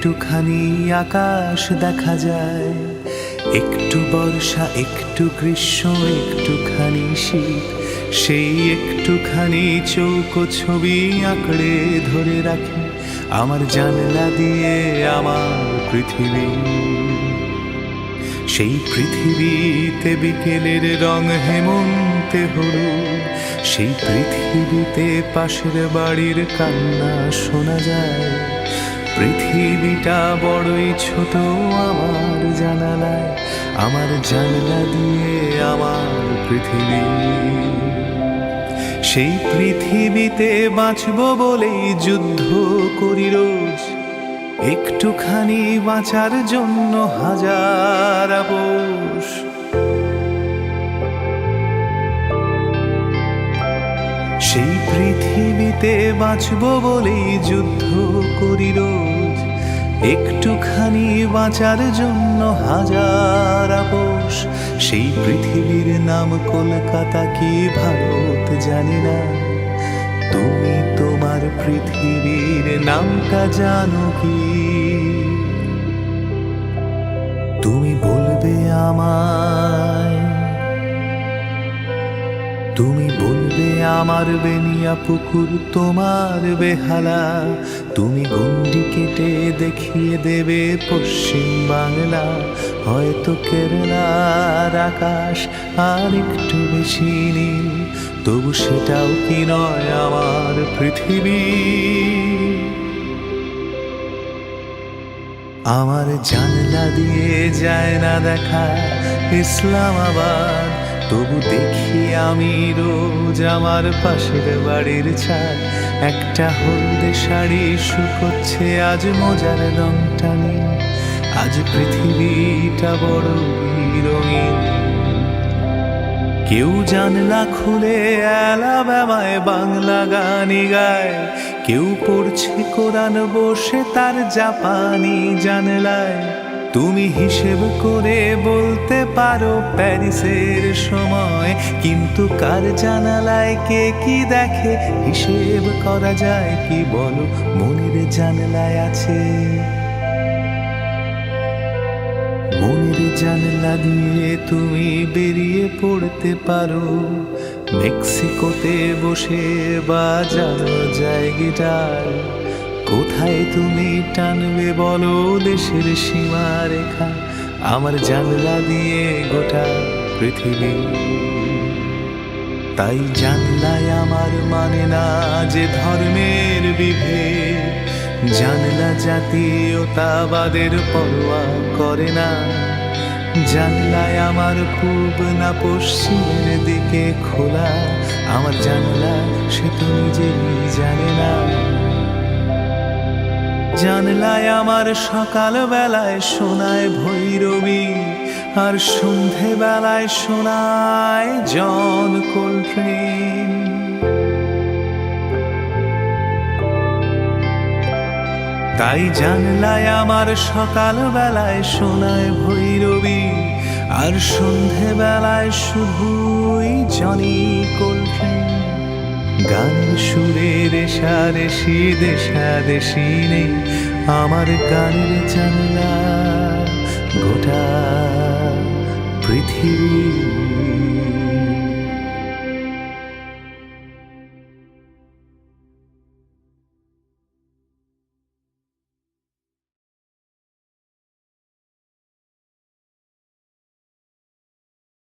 একটুখানি আকাশ দেখা যায়, একটু বর্ষা একটু গ্রীষ্ম একটুখানি শীত, সেই একটুখানি চৌকো ছবি আঁকড়ে ধরে রাখি আমার জানলা দিয়ে আমার পৃথিবী। সেই পৃথিবীতে বিকেলের রং হেমন্তে হলুদ, সেই পৃথিবীতে পাশের বাড়ির কান্না শোনা যায়। পৃথিবীটা বড়ই ছোট আমার জানালায়, আমার জানলা দিয়ে আমার পৃথিবী। সেই পৃথিবীতে বাঁচব বলেই যুদ্ধ করি রোজ, একটুখানি বাঁচার জন্য হাজার আপোষ। সেই পৃথিবীতে বাঁচব বলেই যুদ্ধ করি রোজ, একটুখানি বাঁচার জন্য হাজার আপোষ। সেই পৃথিবীর নাম কলকাতা কি ভারত জানি না, তুমি তোমার পৃথিবীর নামটা জানো কি? তুমি বলবে আমায়, তুমি বলবে আমার বেনিয়া পুকুর তোমার বেহালা, তুমি গণ্ডি কেটে দেখিয়ে দেবে পশ্চিম বাংলা, হয়তো কেরালার আকাশ আর একটু বেশি নীল, তবু সেটাও কি নয় আমার পৃথিবী। আমার জানলা দিয়ে যায় না দেখা ইসলামাবাদ, তবু দেখি আমি রোজ আমার পাশের বাড়ির ছাদ। একটা হলদে শাড়ি শুকোচ্ছে আজ মোজার রংটা নীল, আজ পৃথিবীটা বড়ই রঙিন। কেউ জানলা খুলে অ্যালাবামায় বাংলা গানই গায়, কেউ পড়ছে কোরআন বসে তার জাপানি জানলায়। তুমি হিসেব করে বলতে পারো প্যারিসের সময়, কিন্তু কার জানালায় কে কি দেখে হিসেব করা যায় কি বলো? মনের জানলায় আছে, মনের জানলা দিয়ে তুমি বেরিয়ে পড়তে পারো মেক্সিকোতে বসে বাজানো যায় গিটার। কোথায় তুমি টানবে বলো দেশের সীমারেখা, আমার জানলা দিয়ে গোটা পৃথিবী। তাই জানলায় আমার মানে না যে ধর্মের বিভেদ, জানলা জাতীয়তাবাদের পরোয়া করে না। জানলায় আমার পূব না পশ্চিমের দিকে খোলা, আমার জানলা সে তো নিজেই জানে না। জানলায় আমার সকাল বেলায় শোনায় ভৈরবী, আর সন্ধে বেলায় শোনায় জন কোলট্রেন। তাই জানলায় আমার সকাল বেলায় শোনায় ভৈরবী, আর সন্ধে বেলায় শুধুই জনি কোলট্রেন। গানের সুরে রেশারেশি দেশাদেশি নেই, আমার গানের জানলা গোটা পৃথিবী।